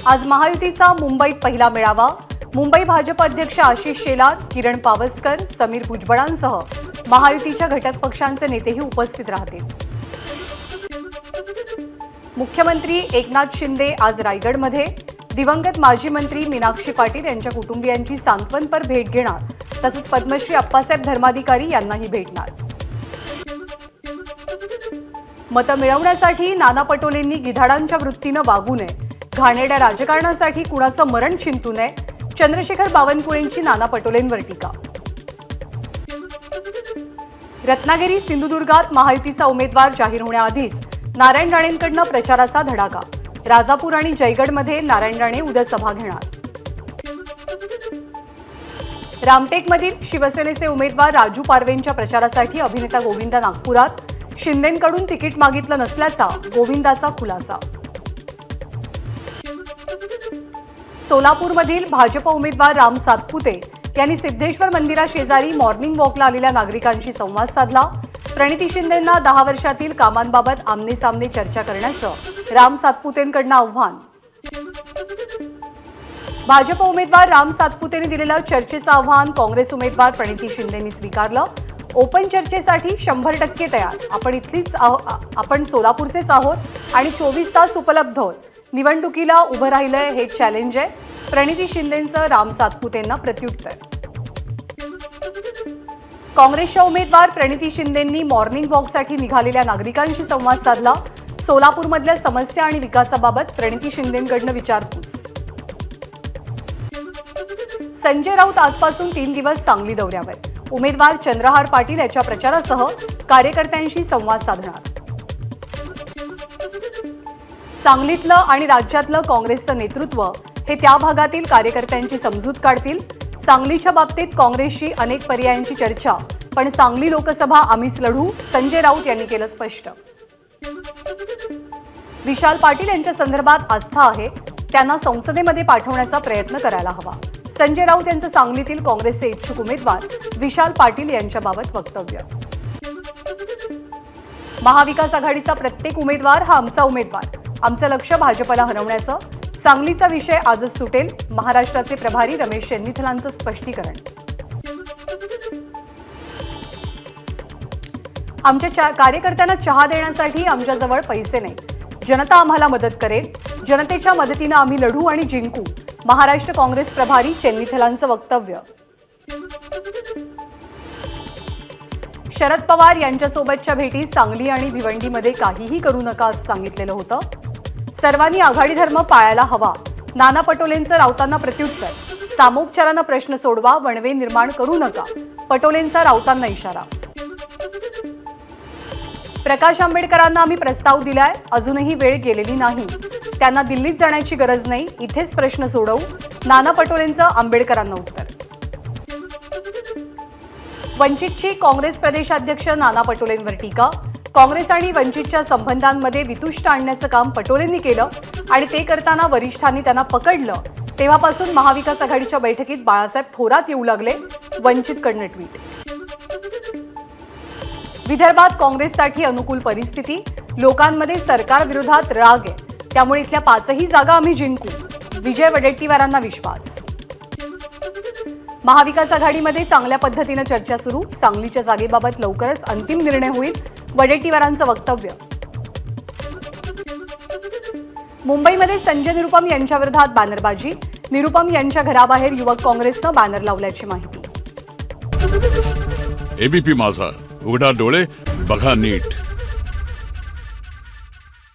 आज महायुतीचा मुंबईत पहिला मेळावा। मुंबई भाजप अध्यक्ष आशिष शेलार, किरण पावसकर, समीर भुजबळांसह महायुतीच्या घटक पक्षांचे नेतेही उपस्थित राहतील। मुख्यमंत्री एकनाथ शिंदे आज रायगडमध्ये दिवंगत माजी मंत्री मीनाक्षी पाटील यांच्या कुटुंबियांची सांत्वनपर भेट घेणार, तसंच पद्मश्री अप्पासाहेब धर्माधिकारी यांनाही भेटणार। मतं मिळवण्यासाठी नाना पटोलेंनी गिधाडांच्या वृत्तीनं वागू नये, घाणेरड्या राजकारणासाठी कुणाचं मरण चिंतू नये, चंद्रशेखर बावनकुळेंची नाना पटोलेंवर टीका। रत्नागिरी सिंधुदुर्गात महायुतीचा उमेदवार जाहीर होण्याआधीच नारायण राणेंकडून प्रचाराचा धडाका। राजापूर आणि जयगडमध्ये नारायण राणे उद्या सभा घेणार। रामटेकमधील शिवसेनेचे उमेदवार राजू पारवेंच्या प्रचारासाठी अभिनेता गोविंदा नागपुरात, शिंदेंकडून तिकीट मागितलं नसल्याचा गोविंदाचा खुलासा। सोलापूरमधील भाजप उमेदवार राम सातपुते यांनी सिद्धेश्वर मंदिराशेजारी मॉर्निंग वॉकला आलेल्या नागरिकांशी संवाद साधला। प्रणिती शिंदेंना 10 वर्षातील कामांबाबत आमने-सामने चर्चा करण्याचं राम सातपुतेंकडून आव्हान। भाजप उमेदवार राम सातपुतेंनी दिलेलं चर्चेचं आव्हान काँग्रेस उमेदवार प्रणिती शिंदेंनी स्वीकारलं। ओपन चर्चेसाठी 100% तयार, आपण सोलापूरचेच आहोत आणि 24 तास उपलब्ध आहोत। निवडणुकीला उभं राहिलंय हे चॅलेंज आहे, प्रणिती शिंदेंचं राम सातपुतेंना प्रत्युत्तर। काँग्रेसच्या उमेदवार प्रणिती शिंदेंनी मॉर्निंग वॉकसाठी निघालेल्या नागरिकांशी संवाद साधला। सोलापूरमधल्या समस्या आणि विकासाबाबत प्रणिती शिंदेंकडून विचारपूस। संजय राऊत आजपासून 3 दिवस सांगली दौऱ्यावर। उमेदवार चंद्रहार पाटील यांच्या प्रचारासह कार्यकर्त्यांशी संवाद साधणार। सांगलीतलं आणि राज्यातलं काँग्रेसचं नेतृत्व हे त्या भागातील कार्यकर्त्यांची समजूत काढतील। सांगलीच्या बाबतीत काँग्रेसशी अनेक पर्यायांची चर्चा, पण सांगली लोकसभा आम्हीच लढू, संजय राऊत यांनी केलं स्पष्ट। विशाल पाटील यांच्या संदर्भात आस्था आहे, त्यांना संसदेमध्ये पाठवण्याचा प्रयत्न करायला हवा। संजय राऊत यांचं सांगलीतील काँग्रेसचे इच्छुक उमेदवार विशाल पाटील यांच्याबाबत वक्तव्य। महाविकास आघाडीचा प्रत्येक उमेदवार हा आमचा उमेदवार, आमचं लक्ष भाजपला हरवण्याचं। सांगलीचा विषय आजच सुटेल, महाराष्ट्राचे प्रभारी रमेश चेन्नीथलांचं स्पष्टीकरण। आमच्या कार्यकर्त्यांना चहा देण्यासाठी आमच्याजवळ पैसे नाही, जनता आम्हाला मदत करेल, जनतेच्या मदतीनं आम्ही लढू आणि जिंकू, महाराष्ट्र काँग्रेस प्रभारी चेन्नीथलांचं वक्तव्य। शरद पवार यांच्यासोबतच्या भेटीत सांगली आणि भिवंडीमध्ये काहीही करू नका असं सांगितलेलं होतं। सर्वांनी आघाडी धर्म पाळायला हवा, नाना पटोलेंचं राऊतांना प्रत्युत्तर। सामोपचारानं प्रश्न सोडवा, वणवे निर्माण करू नका, पटोलेंचा राऊतांना इशारा। प्रकाश आंबेडकरांना आम्ही प्रस्ताव दिलाय, अजूनही वेळ गेलेली नाही, त्यांना दिल्लीत जाण्याची गरज नाही, इथेच प्रश्न सोडवू, नाना पटोलेंचं आंबेडकरांना उत्तर। वंचितची काँग्रेस प्रदेशाध्यक्ष नाना पटोलेंवर टीका। काँग्रेस आणि वंचितच्या संबंधांमध्ये वितुष्ट आणण्याचं काम पटोलेंनी केलं आणि ते करताना वरिष्ठांनी त्यांना पकडलं, तेव्हापासून महाविकास आघाडीच्या बैठकीत बाळासाहेब थोरात येऊ लागले, वंचितकडनं ट्विट। विदर्भात काँग्रेससाठी अनुकूल परिस्थिती, लोकांमध्ये सरकार विरोधात राग आहे, त्यामुळे इथल्या 5ही जागा आम्ही जिंकू, विजय वडेट्टीवारांना विश्वास। महाविकास आघाडीमध्ये चांगल्या पद्धतीनं चर्चा सुरू, सांगलीच्या जागेबाबत लवकरच अंतिम निर्णय होईल, वडेट्टीवारांचं वक्तव्य। मुंबईमध्ये संजय निरुपम यांच्या विरोधात बॅनरबाजी, निरुपम यांच्या घराबाहेर युवक काँग्रेसनं बॅनर लावल्याची माहिती। एबीपी माझा, उघडा डोळे बघा नीट।